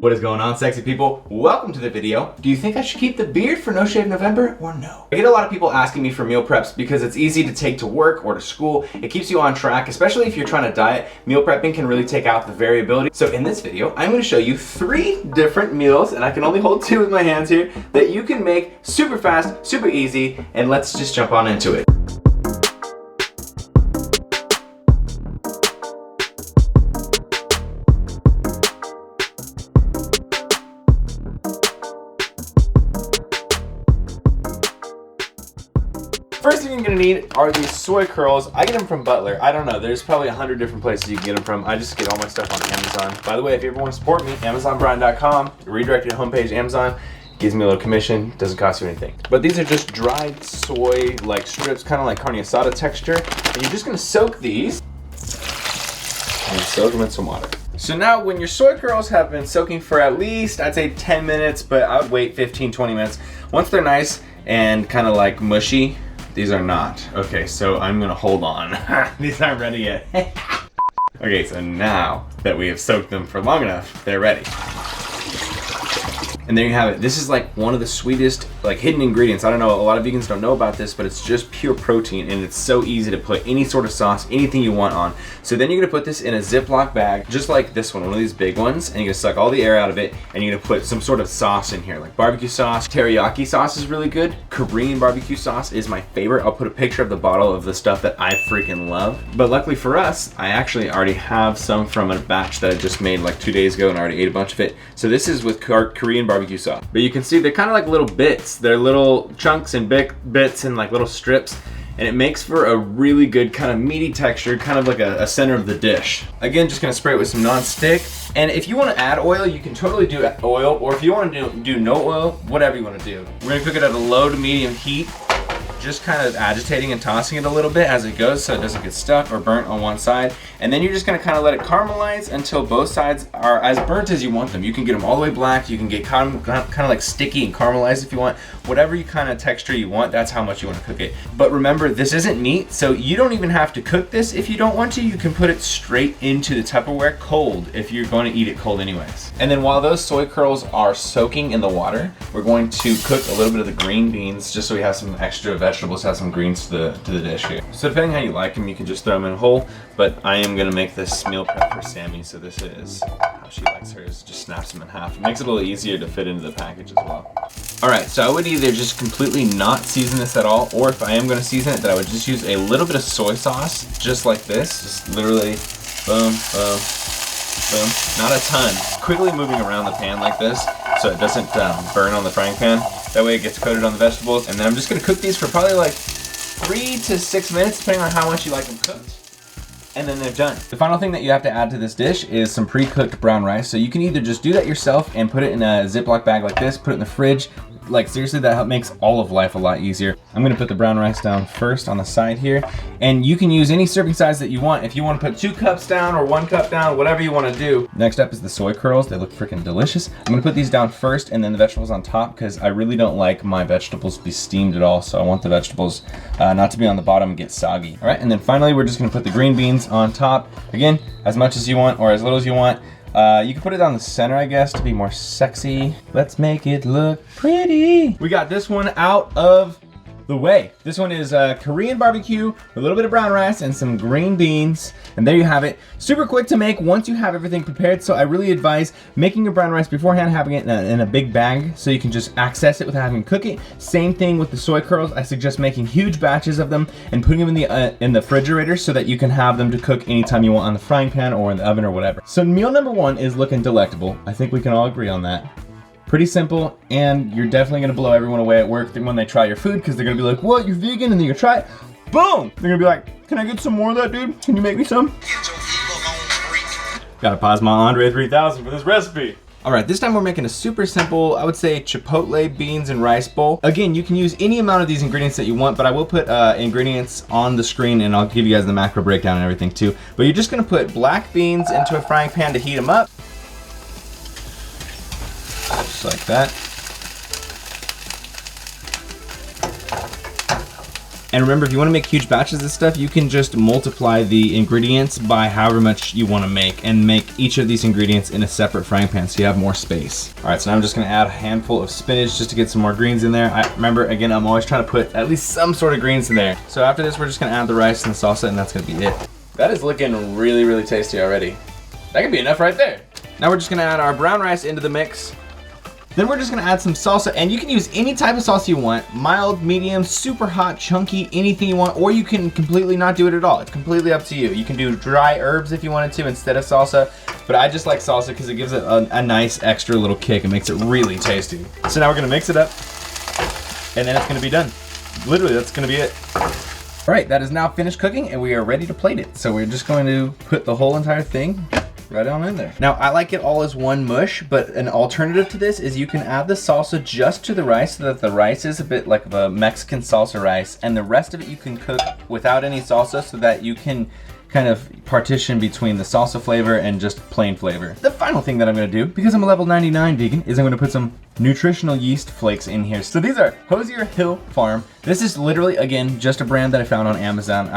What is going on, sexy people? Welcome to the video. Do you think I should keep the beard for No Shave November or no? I get a lot of people asking me for meal preps because it's easy to take to work or to school. It keeps you on track, especially if you're trying to diet. Meal prepping can really take out the variability. So in this video, I'm going to show you 3 different meals, and I can only hold 2 with my hands here, that you can make super fast, super easy, and let's just jump on into it. First thing you're gonna need are these soy curls. I get them from Butler. I don't know, there's probably 100 different places you can get them from. I just get all my stuff on Amazon. By the way, if you ever want to support me, AmazonBrian.com, redirect you to homepage, Amazon, gives me a little commission, doesn't cost you anything. But these are just dried soy like strips, kind of like carne asada texture. And you're just gonna soak these and soak them in some water. So now when your soy curls have been soaking for at least, I'd say 10 minutes, but I would wait 15, 20 minutes. Once they're nice and kind of like mushy, these are not. Okay, so I'm gonna hold on. These aren't ready yet. Okay, so now that we have soaked them for long enough, they're ready. And there you have it. This is like one of the sweetest like hidden ingredients. I don't know, a lot of vegans don't know about this, but it's just pure protein and it's so easy to put any sort of sauce, anything you want on. So then you're gonna put this in a Ziploc bag, just like this one of these big ones, and you're gonna suck all the air out of it, and you're gonna put some sort of sauce in here, like barbecue sauce. Teriyaki sauce is really good. Korean barbecue sauce is my favorite. I'll put a picture of the bottle of the stuff that I freaking love. But luckily for us, I actually already have some from a batch that I just made like 2 days ago and already ate a bunch of it. So this is with Korean barbecue sauce. But you can see they're kind of like little bits. They're little chunks and bits and like little strips. And it makes for a really good kind of meaty texture, kind of like a center of the dish. Again, just gonna spray it with some non-stick. And if you wanna add oil, you can totally do oil, or if you wanna do no oil, whatever you wanna do. We're gonna cook it at a low to medium heat, just kind of agitating and tossing it a little bit as it goes so it doesn't get stuck or burnt on one side. And then you're just gonna kind of let it caramelize until both sides are as burnt as you want them. You can get them all the way black, you can get kind of like sticky and caramelized if you want. Whatever you kind of texture you want, that's how much you want to cook it. But remember, this isn't meat, so you don't even have to cook this if you don't want to. You can put it straight into the Tupperware cold if you're going to eat it cold anyways. And then while those soy curls are soaking in the water, we're going to cook a little bit of the green beans just so we have some extra vegetables, have some greens to the dish here. So depending how you like them, you can just throw them in whole, but I am gonna make this meal prep for Sammy, so this is how she likes hers. Just snaps them in half. It makes it a little easier to fit into the package as well. All right, so I would either just completely not season this at all, or if I am gonna season it, that I would just use a little bit of soy sauce, just like this. Just literally, boom, boom, boom. Not a ton. Quickly moving around the pan like this, so it doesn't burn on the frying pan. That way it gets coated on the vegetables. And then I'm just gonna cook these for probably like 3 to 6 minutes, depending on how much you like them cooked. And then they're done. The final thing that you have to add to this dish is some pre-cooked brown rice. So you can either just do that yourself and put it in a Ziploc bag like this, put it in the fridge. Like seriously, that makes all of life a lot easier. I'm gonna put the brown rice down first on the side here. And you can use any serving size that you want. If you wanna put 2 cups down or 1 cup down, whatever you wanna do. Next up is the soy curls. They look freaking delicious. I'm gonna put these down first and then the vegetables on top because I really don't like my vegetables to be steamed at all. So I want the vegetables not to be on the bottom and get soggy. All right, and then finally, we're just gonna put the green beans on top. Again, as much as you want or as little as you want. You can put it down the center, I guess, to be more sexy. Let's make it look pretty. We got this one out of the way. This one is Korean barbecue, a little bit of brown rice, and some green beans. And there you have it. Super quick to make once you have everything prepared. So I really advise making your brown rice beforehand, having it in a big bag so you can just access it without having to cook it. Same thing with the soy curls. I suggest making huge batches of them and putting them in the refrigerator so that you can have them to cook anytime you want on the frying pan or in the oven or whatever. So meal number 1 is looking delectable. I think we can all agree on that. Pretty simple, and you're definitely gonna blow everyone away at work when they try your food because they're gonna be like, what, you're vegan? And then you're gonna try it, boom! They're gonna be like, can I get some more of that, dude? Can you make me some? Gotta pause my Andre 3000 for this recipe. All right, this time we're making a super simple, I would say Chipotle beans and rice bowl. Again, you can use any amount of these ingredients that you want, but I will put ingredients on the screen and I'll give you guys the macro breakdown and everything too. But you're just gonna put black beans into a frying pan to heat them up. Just like that. And remember, if you want to make huge batches of stuff, you can just multiply the ingredients by however much you want to make and make each of these ingredients in a separate frying pan so you have more space. All right, so now I'm just going to add a handful of spinach just to get some more greens in there. Remember, again, I'm always trying to put at least some sort of greens in there. So after this, we're just going to add the rice and the salsa, and that's going to be it. That is looking really, really tasty already. That could be enough right there. Now we're just going to add our brown rice into the mix. Then we're just gonna add some salsa, and you can use any type of salsa you want. Mild, medium, super hot, chunky, anything you want, or you can completely not do it at all. It's completely up to you. You can do dry herbs if you wanted to instead of salsa, but I just like salsa because it gives it a nice extra little kick and makes it really tasty. So now we're gonna mix it up, and then it's gonna be done. Literally, that's gonna be it. All right, that is now finished cooking, and we are ready to plate it. So we're just going to put the whole entire thing right on in there. Now, I like it all as one mush, but an alternative to this is you can add the salsa just to the rice so that the rice is a bit like a Mexican salsa rice, and the rest of it you can cook without any salsa so that you can kind of partition between the salsa flavor and just plain flavor. The final thing that I'm gonna do, because I'm a level 99 vegan, is I'm gonna put some nutritional yeast flakes in here. So these are Hosier Hill Farm. This is literally, again, just a brand that I found on Amazon.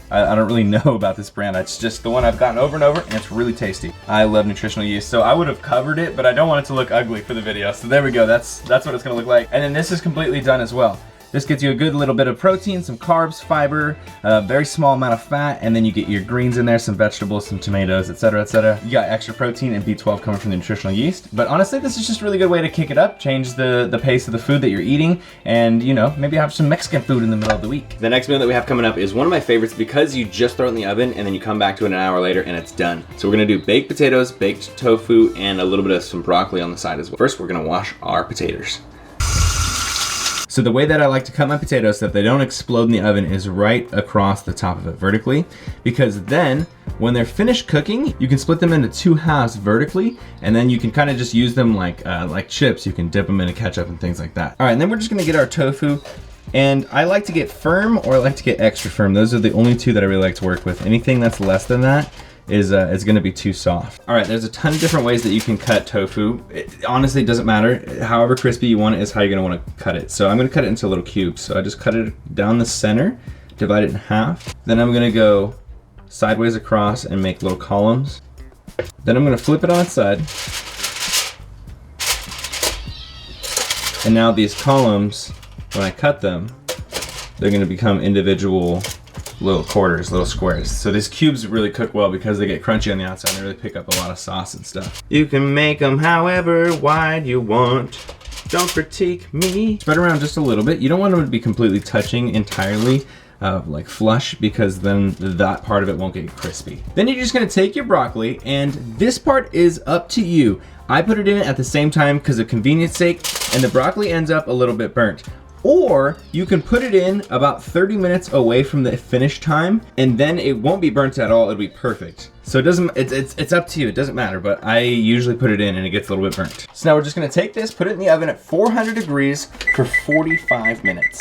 I don't really know about this brand. It's just the one I've gotten over and over, and it's really tasty. I love nutritional yeast, so I would have covered it, but I don't want it to look ugly for the video. So there we go, that's what it's gonna look like. And then this is completely done as well. This gets you a good little bit of protein, some carbs, fiber, a very small amount of fat, and then you get your greens in there, some vegetables, some tomatoes, etc., etc. You got extra protein and B12 coming from the nutritional yeast. But honestly, this is just a really good way to kick it up, change the pace of the food that you're eating, and you know, maybe have some Mexican food in the middle of the week. The next meal that we have coming up is one of my favorites because you just throw it in the oven and then you come back to it an hour later and it's done. So we're gonna do baked potatoes, baked tofu, and a little bit of some broccoli on the side as well. First, we're gonna wash our potatoes. So the way that I like to cut my potatoes so that they don't explode in the oven is right across the top of it vertically, because then when they're finished cooking, you can split them into 2 halves vertically, and then you can kind of just use them like chips. You can dip them into ketchup and things like that. All right, and then we're just gonna get our tofu. And I like to get firm or I like to get extra firm. Those are the only two that I really like to work with. Anything that's less than that is gonna be too soft. All right, there's a ton of different ways that you can cut tofu. It honestly doesn't matter. However crispy you want it is how you're gonna wanna cut it. So I'm gonna cut it into little cubes. So I just cut it down the center, divide it in half. Then I'm gonna go sideways across and make little columns. Then I'm gonna flip it on its side. And now these columns, when I cut them, they're gonna become individual little quarters, little squares. So these cubes really cook well because they get crunchy on the outside and they really pick up a lot of sauce and stuff. You can make them however wide you want. Don't critique me. Spread around just a little bit. You don't want them to be completely touching entirely, like flush, because then that part of it won't get crispy. Then you're just gonna take your broccoli, and this part is up to you. I put it in at the same time because of convenience sake, and the broccoli ends up a little bit burnt. Or you can put it in about 30 minutes away from the finish time, and then it won't be burnt at all. It'll be perfect. So it's up to you. It doesn't matter, but I usually put it in and it gets a little bit burnt. So now we're just gonna take this, put it in the oven at 400 degrees for 45 minutes.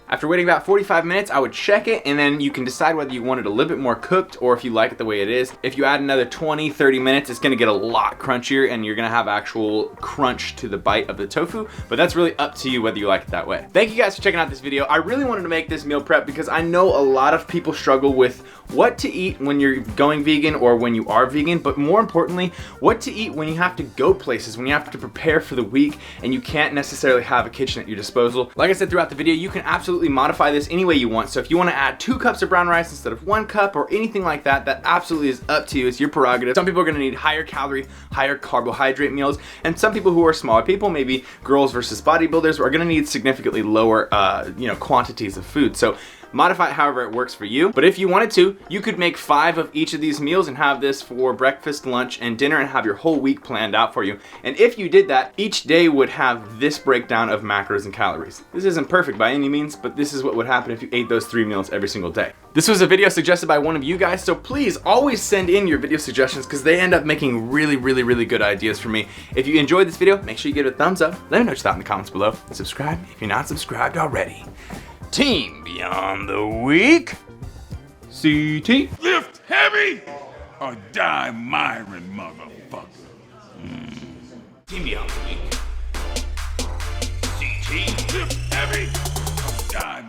After waiting about 45 minutes, I would check it, and then you can decide whether you want it a little bit more cooked or if you like it the way it is. If you add another 20, 30 minutes, it's gonna get a lot crunchier and you're gonna have actual crunch to the bite of the tofu, but that's really up to you whether you like it that way. Thank you guys for checking out this video. I really wanted to make this meal prep because I know a lot of people struggle with what to eat when you're going vegan or when you are vegan, but more importantly, what to eat when you have to go places, when you have to prepare for the week and you can't necessarily have a kitchen at your disposal. Like I said throughout the video, you can absolutely modify this any way you want. So if you want to add 2 cups of brown rice instead of 1 cup or anything like that, that absolutely is up to you. It's your prerogative. Some people are going to need higher calorie, higher carbohydrate meals, and some people who are smaller people, maybe girls versus bodybuilders, are going to need significantly lower quantities of food. So modify it however it works for you. But if you wanted to, you could make 5 of each of these meals and have this for breakfast, lunch, and dinner and have your whole week planned out for you. And if you did that, each day would have this breakdown of macros and calories. This isn't perfect by any means, but this is what would happen if you ate those 3 meals every single day. This was a video suggested by one of you guys, so please always send in your video suggestions because they end up making really good ideas for me. If you enjoyed this video, make sure you give it a thumbs up. Let me know what you thought in the comments below. And subscribe if you're not subscribed already. Team Beyond the Week, CT. Lift heavy or die Myron, motherfucker. Team Beyond the Week, CT. Lift heavy or die